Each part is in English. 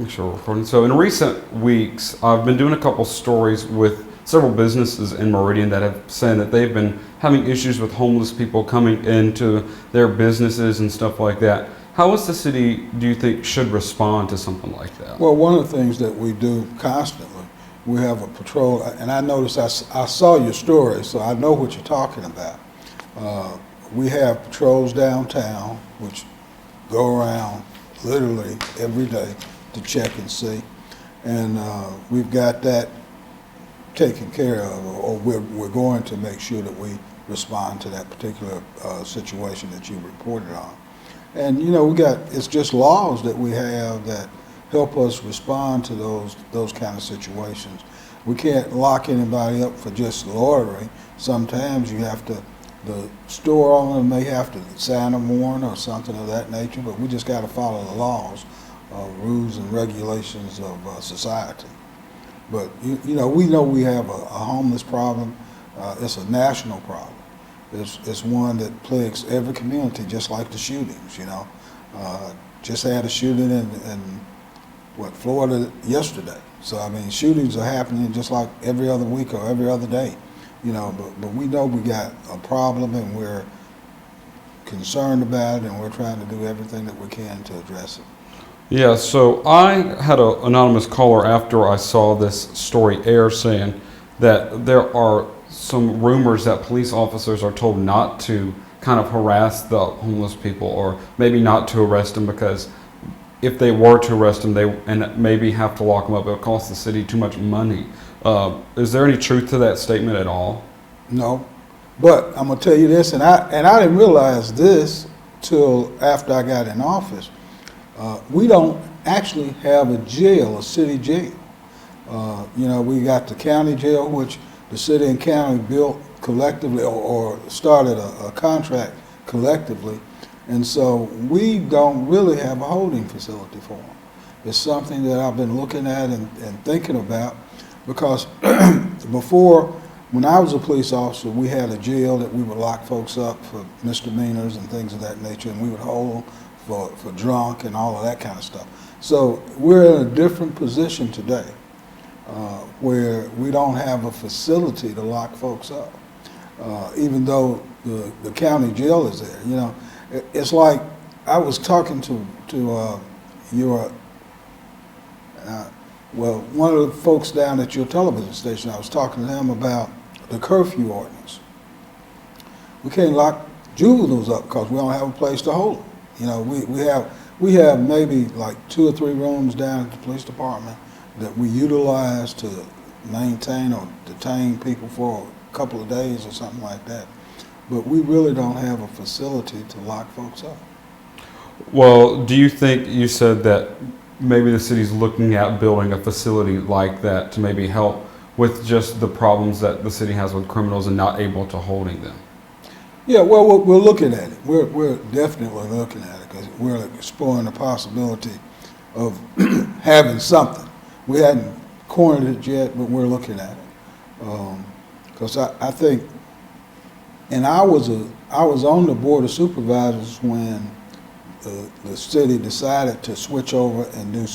Make sure we're recording. So in recent weeks, I've been doing a couple stories with several businesses in Meridian that have said that they've been having issues with homeless people coming into their businesses and stuff like that. How is the city, do you think, should respond to something like that? Well, one of the things that we do constantly, we have a patrol, and I noticed, I saw your story, so I know what you're talking about. We have patrols downtown, which go around literally every day to check and see. And we've got that taken care of, or we're going to make sure that we respond to that particular situation that you reported on. And you know, it's just laws that we have that help us respond to those kind of situations. We can't lock anybody up for just loitering. Sometimes you have to, the store owner may have to sign a warrant or something of that nature, but we just got to follow the laws, rules and regulations of society. But you know we have a homeless problem. It's a national problem. It's one that plagues every community, just like the shootings. You know, just had a shooting in Florida yesterday. So I mean, shootings are happening just like every other week or every other day. You know, but we know we got a problem and we're concerned about it, and we're trying to do everything that we can to address it. Yeah, so I had an anonymous caller after I saw this story air saying that there are some rumors that police officers are told not to kind of harass the homeless people, or maybe not to arrest them, because if they were to arrest them, and maybe have to lock them up, it would cost the city too much money. Is there any truth to that statement at all? No, but I'm gonna tell you this, and I didn't realize this till after I got in office. We don't actually have a jail, a city jail. You know, we got the county jail, which the city and county built collectively, or started a contract collectively, and so we don't really have a holding facility for them. It's something that I've been looking at and thinking about, because before, when I was a police officer, we had a jail that we would lock folks up for misdemeanors and things of that nature, and we would hold them for drunk and all of that kind of stuff. So we're in a different position today, where we don't have a facility to lock folks up, even though the county jail is there. You know, it's like I was talking to one of the folks down at your television station. I was talking to them about the curfew ordinance. We can't lock juveniles up because we don't have a place to hold them. You know, we have maybe like 2 or 3 rooms down at the police department that we utilize to maintain or detain people for a couple of days or something like that. But we really don't have a facility to lock folks up. Well, do you think, you said that maybe the city's looking at building a facility like that to maybe help with just the problems that the city has with criminals and not able to holding them? Yeah, well, we're looking at it. We're definitely looking at it, because we're exploring the possibility of having something. We hadn't cornered it yet, but we're looking at it. Because I think, and I was on the board of supervisors when the city decided to switch over and do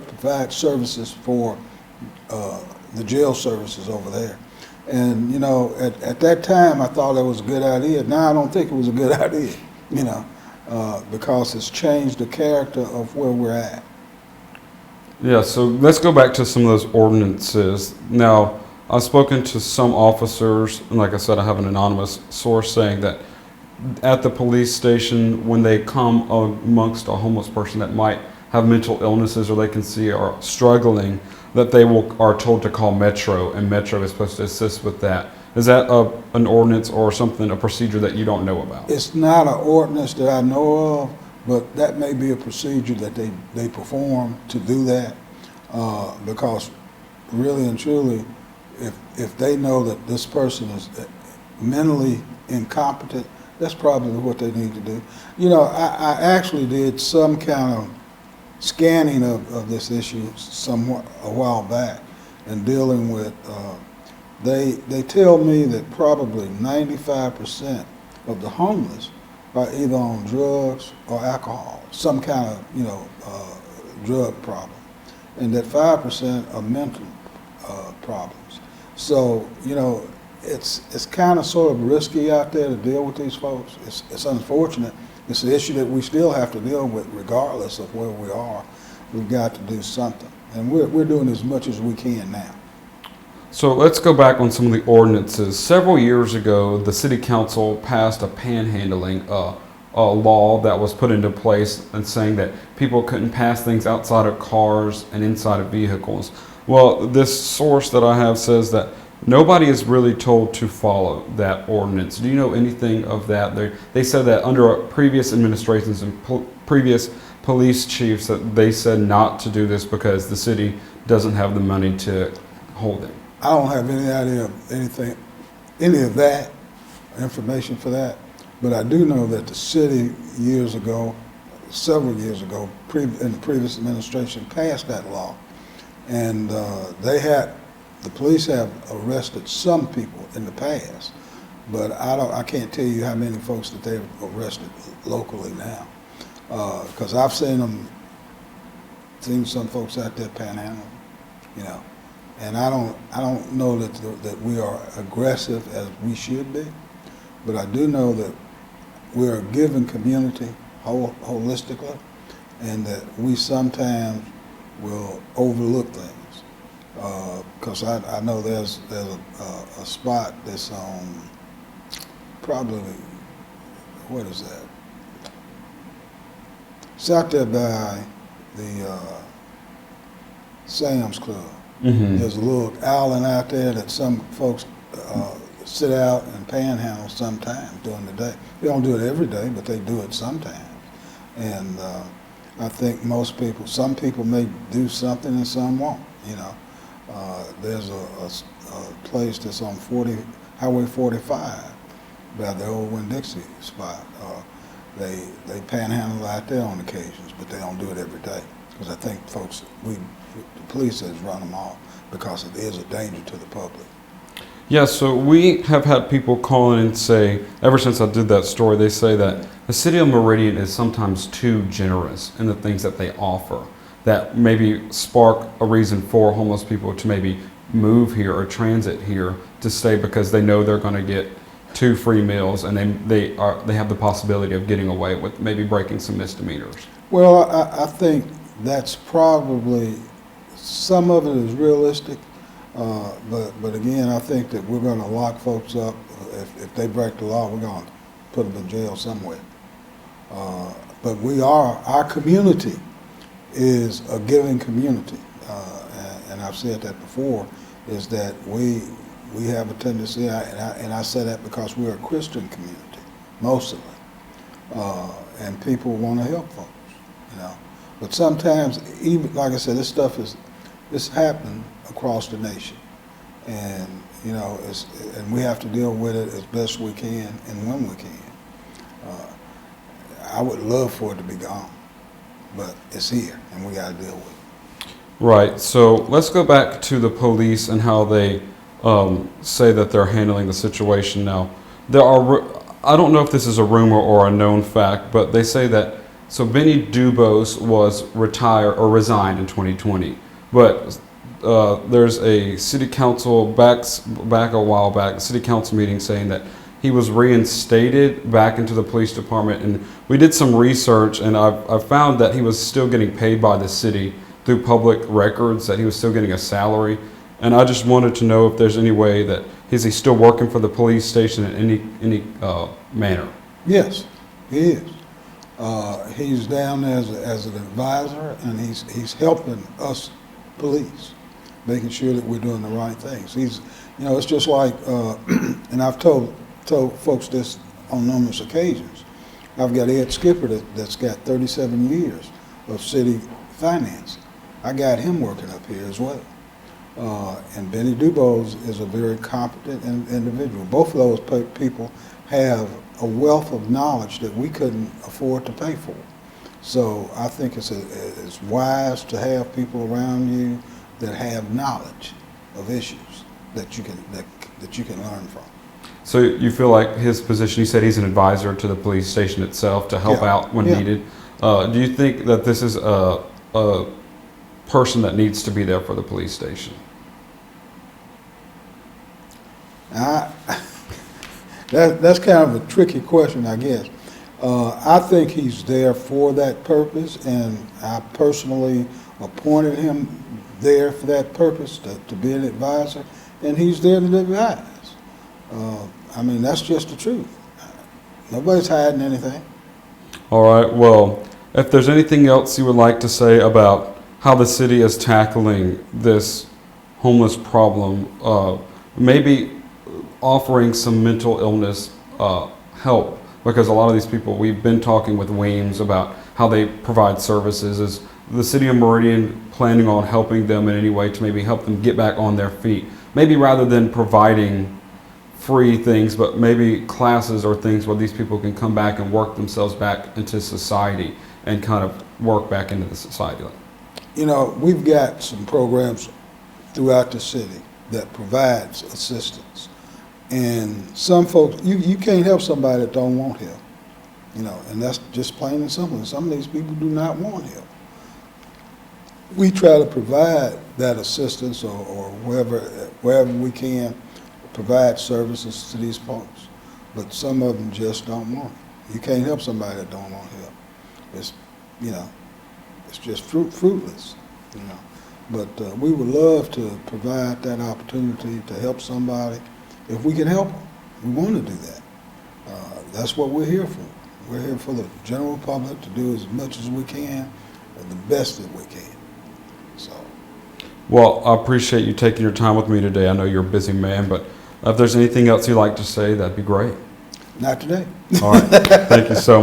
provide services for the jail services over there. And you know, at that time, I thought that was a good idea. Now I don't think it was a good idea, you know, because it's changed the character of where we're at. Yeah, so let's go back to some of those ordinances. Now, I've spoken to some officers, and like I said, I have an anonymous source saying that at the police station, when they come amongst a homeless person that might have mental illnesses or they can see are struggling, that they are told to call Metro, and Metro is supposed to assist with that. Is that an ordinance or something, a procedure that you don't know about? It's not an ordinance that I know of, but that may be a procedure that they perform to do that, because really and truly, if they know that this person is mentally incompetent, that's probably what they need to do. You know, I actually did some kind of scanning of this issue a while back, and dealing with, they tell me that probably 95% of the homeless are either on drugs or alcohol, some kind of, drug problem, and that 5% are mental problems. So, you know, it's kind of sort of risky out there to deal with these folks. It's unfortunate. It's an issue that we still have to deal with regardless of where we are. We've got to do something, and we're doing as much as we can now. So let's go back on some of the ordinances. Several years ago, the city council passed a panhandling law that was put into place and saying that people couldn't pass things outside of cars and inside of vehicles. Well, this source that I have says that nobody is really told to follow that ordinance. Do you know anything of that? They said that under previous administrations and previous police chiefs that they said not to do this because the city doesn't have the money to hold it. I don't have any idea of any of that information for that, but I do know that the city years ago, several years ago, in the previous administration passed that law, and the police have arrested some people in the past, but I can't tell you how many folks that they've arrested locally now, because I've seen some folks out there panhandling, you know. And I don't know that we are aggressive as we should be, but I do know that we are giving community holistically, and that we sometimes will overlook things. Because I know there's a spot that's on probably, what is that? It's out there by the Sam's Club. Mm-hmm. There's a little island out there that some folks sit out and panhandle sometimes during the day. They don't do it every day, but they do it sometimes. And I think some people may do something and some won't, you know. There's a place that's on Highway 45 by the old Winn-Dixie spot. They panhandle out there on occasions, but they don't do it every day. Because I think the police has run them off because it is a danger to the public. Yeah, so we have had people call in and say, ever since I did that story, they say that the city of Meridian is sometimes too generous in the things that they offer, that maybe spark a reason for homeless people to maybe move here or transit here to stay because they know they're going to get 2 free meals, and they have the possibility of getting away with maybe breaking some misdemeanors. Well, I think that's probably, some of it is realistic, but again, I think that we're going to lock folks up. If they break the law, we're going to put them in jail somewhere. But our community is a giving community, and I've said that before, is that we have a tendency, and I say that because we're a Christian community, mostly, and people want to help folks, you know. But sometimes, even like I said, this happening across the nation, and you know, and we have to deal with it as best we can and when we can. I would love for it to be gone, but it's here, and we got to deal with it. Right. So let's go back to the police and how they say that they're handling the situation now. I don't know if this is a rumor or a known fact, but they say that Benny Dubose was retired or resigned in 2020, but there's a city council back a while back, a city council meeting saying that he was reinstated back into the police department, and we did some research, and I found that he was still getting paid by the city through public records, that he was still getting a salary, and I just wanted to know if there's any way that is he still working for the police station in any manner? Yes, he is. He's down there as an advisor, and he's helping us police, making sure that we're doing the right things. It's just like, and I've told folks this on numerous occasions. I've got Ed Skipper that's got 37 years of city finance. I got him working up here as well. And Benny Dubose is a very competent individual. Both of those people have a wealth of knowledge that we couldn't afford to pay for. So I think it's wise to have people around you that have knowledge of issues that you can learn from. So you feel like his position, you said he's an advisor to the police station itself to help out when needed. Do you think that this is a person that needs to be there for the police station? That's kind of a tricky question, I guess. I think he's there for that purpose, and I personally appointed him there for that purpose, to be an advisor, and he's there to advise. I mean, that's just the truth. Nobody's hiding anything. All right, well, if there's anything else you would like to say about how the city is tackling this homeless problem, maybe offering some mental illness help, because a lot of these people, we've been talking with Weems about how they provide services. Is the city of Meridian planning on helping them in any way to maybe help them get back on their feet? Maybe rather than providing free things, but maybe classes or things where these people can come back and work themselves back into society and kind of work back into the society. You know, we've got some programs throughout the city that provides assistance. And some folks, you can't help somebody that don't want help. You know, and that's just plain and simple. And some of these people do not want help. We try to provide that assistance, or wherever we can, provide services to these folks. But some of them just don't want it. You can't help somebody that don't want help. It's, you know, it's just fruitless, you know. But we would love to provide that opportunity to help somebody if we can help them. We want to do that. That's what we're here for. We're here for the general public to do as much as we can, and the best that we can. So. Well, I appreciate you taking your time with me today. I know you're a busy man, but if there's anything else you'd like to say, that'd be great. Not today. All right. Thank you so much.